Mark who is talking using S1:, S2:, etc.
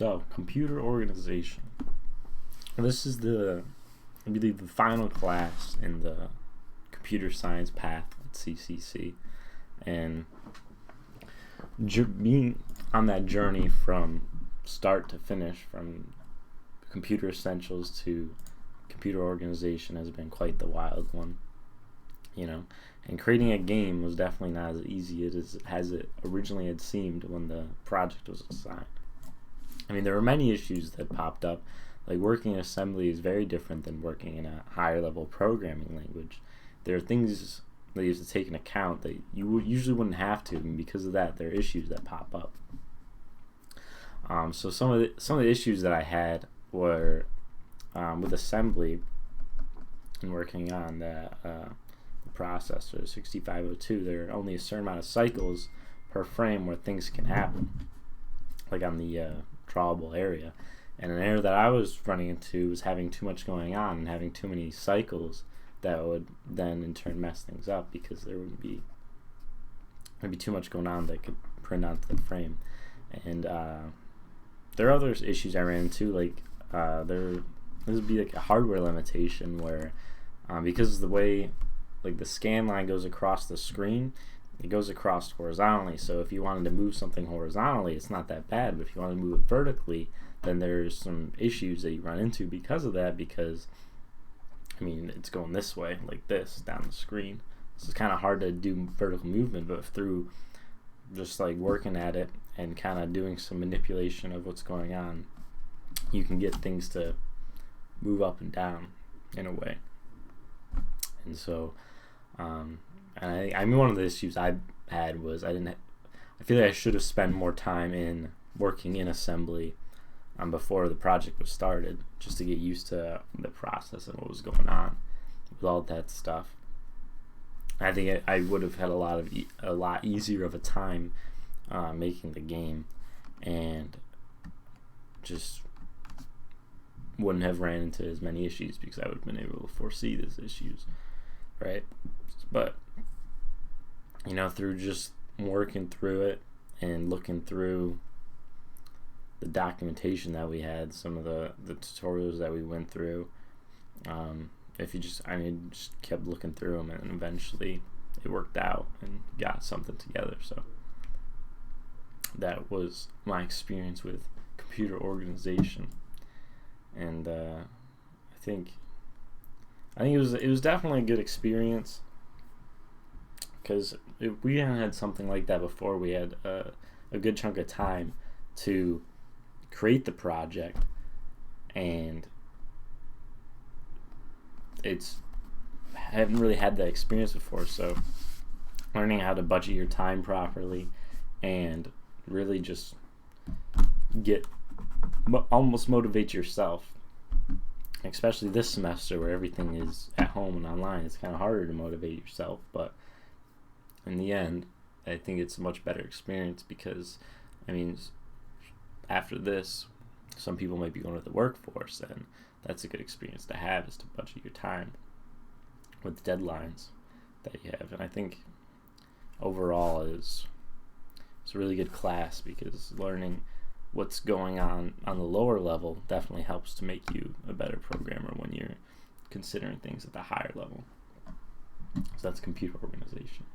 S1: So, computer organization. This is I believe, the final class in the computer science path at CCC. And being on that journey from start to finish, from computer essentials to computer organization, has been quite the wild one. And creating a game was definitely not as easy as it originally had seemed when the project was assigned. There were many issues that popped up. Like, working in assembly is very different than working in a higher level programming language. There are things that you have to take into account that you usually wouldn't have to, and because of that, there are issues that pop up. So some of the issues that I had were with assembly and working on the processor 6502. There are only a certain amount of cycles per frame where things can happen, like on the drawable area. And an error that I was running into was having too much going on and having too many cycles that would then in turn mess things up, because there'd be too much going on that could print onto the frame. And there are other issues I ran into, like this would be like a hardware limitation where because of the way like the scan line goes across the screen, it goes across horizontally. So if you wanted to move something horizontally, it's not that bad, but if you want to move it vertically, then there's some issues that you run into because of that, because it's going this way, like this, down the screen. So it's kind of hard to do vertical movement, but through just like working at it and kind of doing some manipulation of what's going on, you can get things to move up and down in a way. And so one of the issues I had was I feel like I should have spent more time in working in assembly before the project was started, just to get used to the process and what was going on with all that stuff. I think I would have had a lot easier of a time making the game, and just wouldn't have ran into as many issues because I would have been able to foresee these issues, right? But through just working through it and looking through the documentation that we had, some of the tutorials that we went through, I just kept looking through them, and eventually it worked out and got something together. So that was my experience with computer organization, and I think it was definitely a good experience, because if we hadn't had something like that before, we had a good chunk of time to create the project, and haven't really had that experience before. So learning how to budget your time properly and really just almost motivate yourself, especially this semester where everything is at home and online. It's kind of harder to motivate yourself, but in the end, I think it's a much better experience, because after this, some people might be going to the workforce, and that's a good experience to have, is to budget your time with deadlines that you have. And I think overall it's a really good class, because learning what's going on the lower level definitely helps to make you a better programmer when you're considering things at the higher level. So that's computer organization.